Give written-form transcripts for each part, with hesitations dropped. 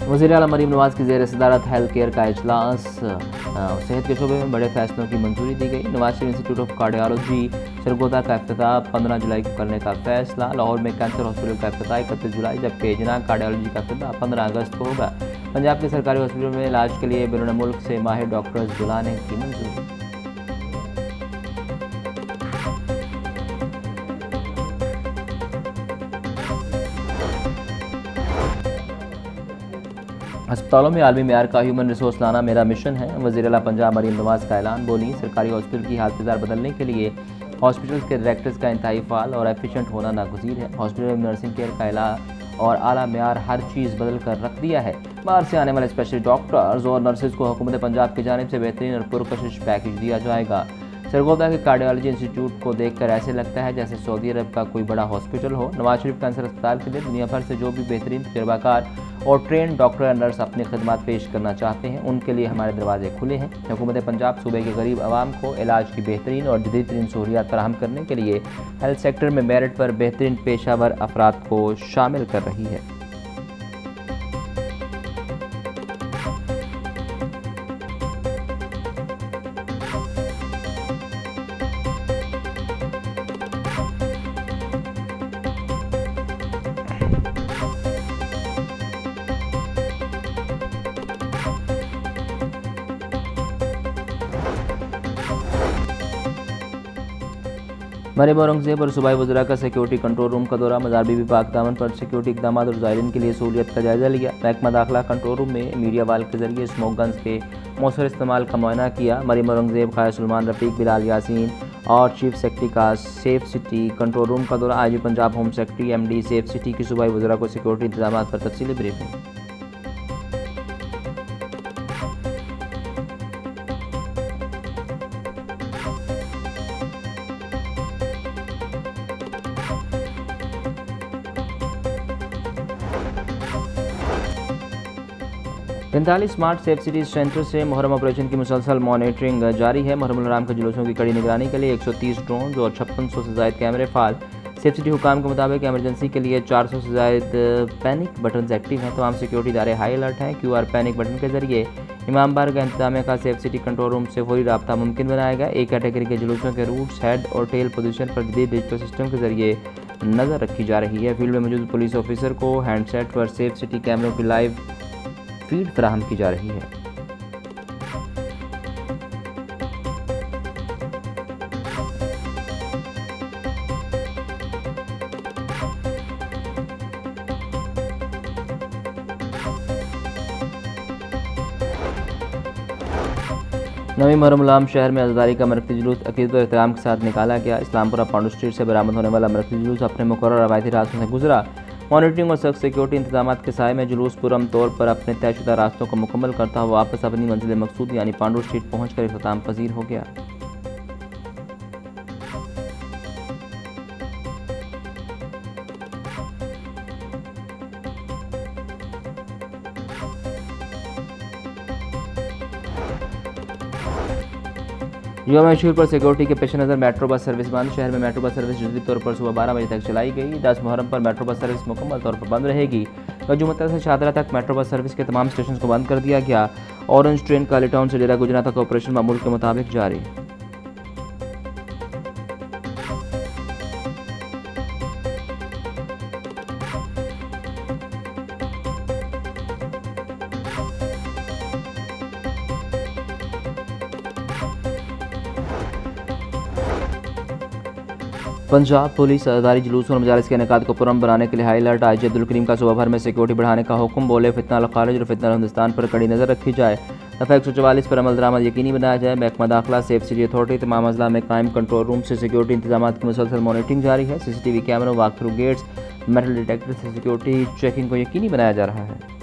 वज़ीर आला मरीम नवाज की ज़ेर सदारत हेल्थ केयर का इजलास। सेहत के शोबे में बड़े फैसलों की मंजूरी दी गई। Nawaz Sharif institute of cardiology Sargodha का इफ्तिताह 15 जुलाई को करने का फैसला। लाहौर में कैंसर हॉस्पिटल का इफ्तिताह 31 जुलाई, जबकि जिना कार्डियोलॉजी का इफ्तिताह 15 अगस्त को होगा। पंजाब के सरकारी हॉस्पिटल में इलाज के लिए बैरून मुल्क से माहिर डॉक्टर्स बुलाने की मंजूरी। अस्पतालों में आलमी मेयार का ह्यूमन रिसोर्स लाना मेरा मिशन है। वज़ीर आला पंजाब मरीम नवाज का ऐलान। बोली, सरकारी हॉस्पिटल की हालत बाजार बदलने के लिए हॉस्पिटल के डायरेक्टर्स का इंतहाई फाल और एफिशिएंट होना नागुज़ीर है। हॉस्पिटल में नर्सिंग केयर का एला और आला मेयार हर चीज़ बदल कर रख दिया है। बाहर से आने वाले स्पेशलिस्ट डॉक्टर्स और नर्सेज को हुकूमत पंजाब की जानिब से बेहतरीन और पुरकशिश पैकेज दिया जाएगा। सरगोदा के कार्डियोलॉजी इंस्टीट्यूट को देखकर ऐसे लगता है जैसे सऊदी अरब का कोई बड़ा हॉस्पिटल हो। नवाज शरीफ कैंसर अस्पताल के लिए दुनिया भर से जो भी बेहतरीन तजर्बाकार और ट्रेन डॉक्टर या नर्स अपनी खिदमत पेश करना चाहते हैं, उनके लिए हमारे दरवाजे खुले हैं। हुकूमत पंजाब सूबे के गरीब आवाम को इलाज की बेहतरीन और जदीद तरीन सहूलियात फराहम करने के लिए हेल्थ सेक्टर में मेरिट पर बेहतरीन पेशावर अफराद को शामिल कर रही है। मरीम औरंगजेब और सूबाई वज़रा का सिक्योरिटी कंट्रोल रूम का दौरा। मज़ार बीबी पाक दामन पर सिक्योरिटी इकदाम और ज़ायरीन के लिए सहूलियत का जायज़ा लिया। महकमा दाखिला कंट्रोल रूम में मीडिया वाल के जरिए स्मोक गन्स के मौसर इस्तेमाल का मुआयना किया। मरीम औरंगजेब, ख़ालिद सुलेमान, रफ़ीक, बिलाल यासीन और चीफ सेक्रेटरी का सेफ सिटी कंट्रोल रूम का दौरा। IG Punjab, home secretary, MD safe city की सूबाई वज़रा को सिक्योरिटी इंतजाम पर तफसीली ब्रीफिंग। पैंतालीस स्मार्ट सेफ सिटी सेंटर से मुहर्रम ऑपरेशन की मुसलसल मॉनिटरिंग जारी है। मुहर्रम हराम के जुलूसों की कड़ी निगरानी के लिए 130 ड्रोन और 5600 से ज़ायद कैमरे फाल। सेफ सिटी हुकाम के मुताबिक एमरजेंसी के लिए 400 से ज़ायद पैनिक बटन एक्टिव हैं। तमाम सिक्योरिटी इदारे हाई अलर्ट हैं। QR पैनिक बटन के जरिए इमाम बारगाह इंतजामिया का सेफ सिटी कंट्रोल रूम से फौरी रब्ता मुमकिन बनाया गया। एक कैटेगरी के जुलूसों के रूट्स, हेड और टेल पोजीशन पर जदीद डिजिटल सिस्टम के जरिए नज़र रखी जा रही है। फील्ड में मौजूद पुलिस ऑफिसर को हैंडसेट पर सेफ सिटी कैमरों की लाइव फीड फराहम की जा रही है। नवी मुहर्रम शहर में अज़ादारी का मरकज़ी जुलूस अक़ीदत और एहतराम के साथ निकाला गया। इस्लामपुरा पांडू स्ट्रीट से बरामद होने वाला मरकज़ी जुलूस अपने मुकर्रर रवायती रास्तों से गुजरा। मॉनिटरिंग और सख्त सिक्योरिटी इंतजाम के साए में जुलूस पुरम तौर पर अपने तयशुदा रास्तों को मुकम्मल करता हुआ वापस अपनी मंजिल मकसूद यानी पांडू स्ट्रीट पहुँच कर इख्तिताम पजीर हो गया। यौम मशहूर पर सिक्योरिटी के पेश नज़र मेट्रो बस सर्विस बंद। शहर में मेट्रो बस सर्विस जुज़वी तौर पर सुबह 12 बजे तक चलाई गई। 10 मुहर्रम पर मेट्रो बस सर्विस मुकम्मल तौर पर बंद रहेगी। गजुमता से शादरा तक मेट्रो बस सर्विस के तमाम स्टेशन को बंद कर दिया गया। ऑरेंज ट्रेन काली टाउन से डेरा गुजना तक ऑपरेशन मामूल के मुताबिक जारी। पंजाब पुलिस अज़ादारी जुलूस और मजालिस के इनेकाद को पुरम बनाने के लिए high alert. IG Abdul Karim का सुबह भर में सिक्योरिटी बढ़ाने का हुक्म। बोले, फितना अल खारिज और फितना हिंदुस्तान पर कड़ी नज़र रखी जाए। दफ़ा 144 पर अमल दरामद यकीनी बनाया जाए। महकमा दाखिला, सेफ सिटी अथॉरिटी तमाम अजला में कायम कंट्रोल रूम से सिक्योरिटी इंतजाम की मुसलसल मॉनिटरिंग जारी है। CCTV कैमरों, walk through gates, metal detector से सिक्योरिटी चेकिंग को यकीनी बनाया जा रहा है।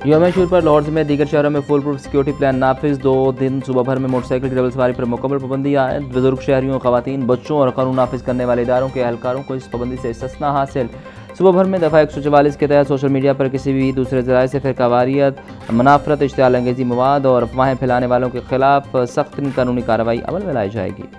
यौम मशहूर पर लाहौर में दीगर शहरों में फुल प्रूफ सिक्योरिटी प्लान नाफिज। 2 दिन सुबह भर में मोटरसाइकिल की डबल सवारी पर मुकम्मल पाबंदी आए। बुजुर्ग शहरियों, खवातीन, बच्चों और कानून नाफिज करने वाले इदारों के एहलकारों को इस पाबंदी से इस्तिस्ना हासिल। सुबह भर में दफ़ा 144 के तहत सोशल मीडिया पर किसी भी दूसरे ज़राए से फ़िरकावारियत, मनाफरत, इश्तियाल अंगेज़ी मवाद और अफवाहें फैलाने वालों के खिलाफ सख्त कानूनी कार्रवाई अमल में लाई जाएगी।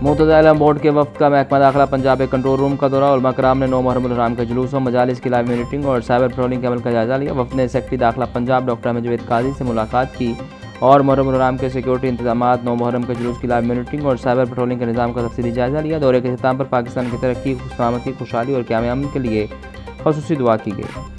मुतज़िला इल्म बोर्ड के वफ़द का महकमा दाखिला पंजाब के कंट्रोल रूम का दौरा। उलमा कराम ने 9 मुहर्रम हराम के जुलूसों, मजालिस की लाइव मीटिंग और साइबर पेट्रोलिंग के अमल का जायजा लिया। वफ़द ने सेक्रेटरी दाखिला पंजाब डॉक्टर अहमद जवेद काजी से मुलाकात की और मुहर्रम हराम के सिक्योरिटी इंतजामात, 9 मुहर्रम के जुलूस की लाइव मीटिंग और साइबर पेट्रोलिंग के निज़ाम का तफसीली जायजा लिया। दौरे के अख्ताम पर पाकिस्तान की तरक्की, सलामती, खुशहाली और क़याम अमन के लिए ख़ुसूसी दुआ की गई।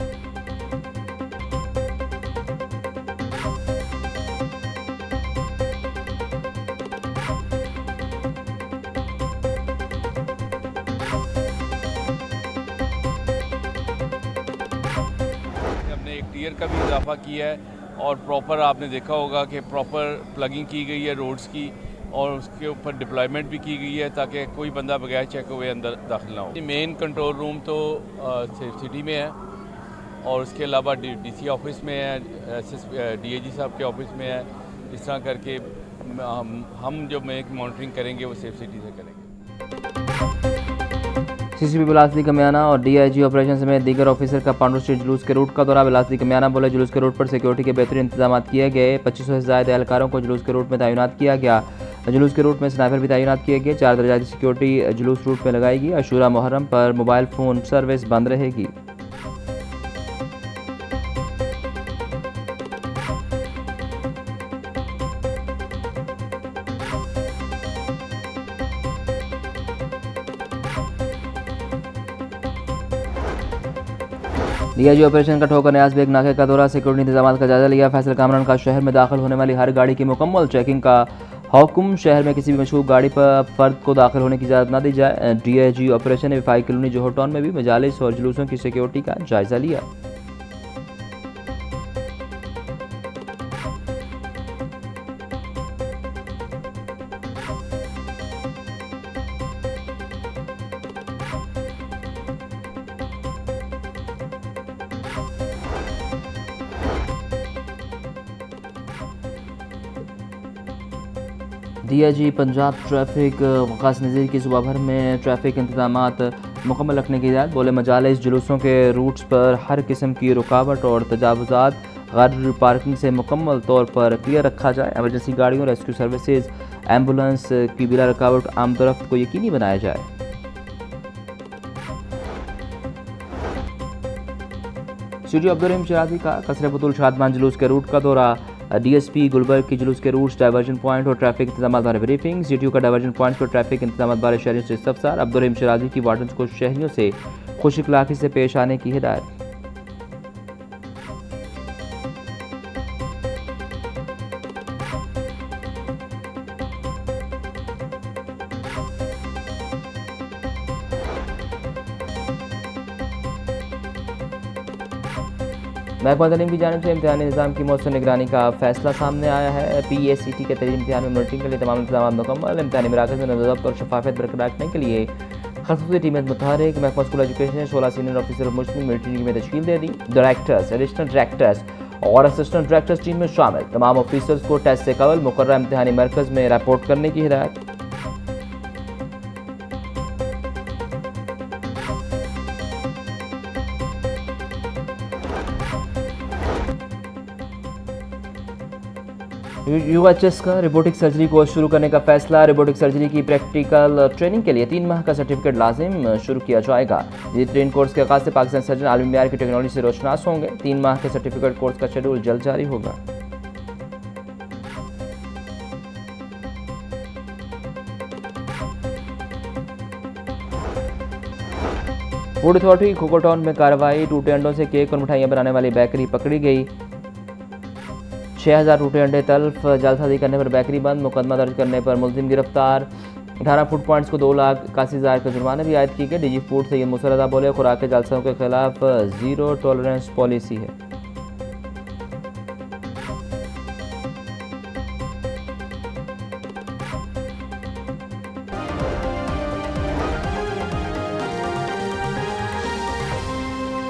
हमने एक टियर का भी इजाफा किया है और प्रॉपर आपने देखा होगा कि प्रॉपर प्लगिंग की गई है रोड्स की और उसके ऊपर डिप्लॉयमेंट भी की गई है ताकि कोई बंदा बगैर चेक हुए अंदर दाखिल ना हो। मेन कंट्रोल रूम तो सेफ सिटी में है और उसके अलावा डीसी ऑफिस में है, डीएजी साहब के ऑफिस में है। इस तरह करके हम जो मॉनिटरिंग करेंगे वो सेफ सिटी से करेंगे। सीसीपी बिलासपुर कमियाना और डीआईजी ऑपरेशन समेत दीगर ऑफिसर का पांडू स्ट्रीट जुलूस के रूट का दौरा। बिलासपुर कमियाना बोले, जुलूस के रूट पर सिक्योरिटी के बेहतरीन इंतजाम किए गए। 2500 से ज़ायद एहलकारों को जुलूस के रूट में तैनात किया गया। जुलूस के रूट में स्नाइपर भी तैनात किए गए। 4 दर्जाती सिक्योरिटी जुलूस रूट में लगाई गई। अशूरा मुहर्रम पर मोबाइल फ़ोन सर्विस बंद रहेगी। डीआईजी ऑपरेशन का ठोकर न्याज बेग नाके का दौरा, सिक्योरिटी इंतजाम का जायजा लिया। फैसल कामरान का शहर में दाखिल होने वाली हर गाड़ी की मुकम्मल चेकिंग का हुक्म। शहर में किसी भी मशहूर गाड़ी पर फर्द को दाखिल होने की इजाज़त न दी जाए। डीआईजी ऑपरेशन ने वफाई कॉलोनी जोहर टाउन में भी मजालिस और जुलूसों की सिक्योरिटी का जायजा लिया। डीआईजी पंजाब ट्रैफिक वकास नज़ीर की सुबह भर में ट्रैफिक इंतजामात मुकम्मल रखने की हिदायत। बोले, मजालिस जुलूसों के रूट्स पर हर किस्म की रुकावट और तजावुज़ात गैर पार्किंग से मुकम्मल तौर पर क्लियर रखा जाए। एमरजेंसी गाड़ियों, रेस्क्यू सर्विसेज, एम्बुलेंस की बिला रुकावट आमदरफ्त को यकीनी बनाया जाए। सीडी अब्दुल शराजी का कसरे बतुल शादमान जुलूस के रूट का दौरा। डीएसपी गुलबर्ग की जुलूस के रूट्स, डाइवर्जन पॉइंट और ट्रैफिक इंतजाम बारे ब्रीफिंग। सीटीयू का डाइवर्जन पॉइंट पर ट्रैफिक इंतजाम बारे शहरियों से इस्तफसार। अब्दुल शराजी की वार्डन्स को शहरियों से खुश इखलाकी से पेश आने की हिदायत। महकमा तालीम की जानिब से इम्तिहानी निज़ाम की मौसम निगरानी का फैसला सामने आया है। PACT के तहरीर इम्तिहान में मॉनिटरिंग के लिए तमाम इंतजाम मुकम्मल। इम्तिहानी मराकज़ में नज़ाकत और शफाफियत बरकरार रखने के लिए खसूसी टीमें मुतहरिक। महकमा स्कूल एजुकेशन ने 16 सीनियर ऑफिसर और मुस्लिम मिलिट्री में तश्कील दे दी। डायरेक्टर्स, एडिशनल डायरेक्टर्स और असिस्टेंट डायरेक्टर्स टीम में शामिल। तमाम ऑफिसर्स को टेस्ट से कबल मुकर्रर इम्तिहानी मरकज़ में रिपोर्ट करने की हिदायत। UHS का रोबोटिक सर्जरी कोर्स शुरू करने का फैसला। रोबोटिक सर्जरी की प्रैक्टिकल ट्रेनिंग के लिए 3 माह का सर्टिफिकेट लाजिम शुरू किया जाएगा। ये ट्रेन कोर्स के आगाज़ से पाकिस्तान सर्जन आलमी मेयार की टेक्नोलॉजी से रोशनास होंगे। 3 माह के सर्टिफिकेट कोर्स का शेड्यूल जल्द जारी होगा। फूड अथॉरिटी खोखो टाउन में कार्रवाई। टूटे अंडों से केक और मिठाइयाँ बनाने वाली बेकरी पकड़ी गई। 6000 टूटे अंडे तल्फ, जालसाजी करने पर बेकरी बंद। मुकदमा दर्ज करने पर मुलजिम गिरफ्तार। 18 फूड पॉइंट्स को 2,81,000 का जुर्माना भी आयद की गई। डीजी फूड सैयद मुसर रज़ा बोले, खुराक के जालसाओं के खिलाफ ज़ीरो टॉलरेंस पॉलिसी है।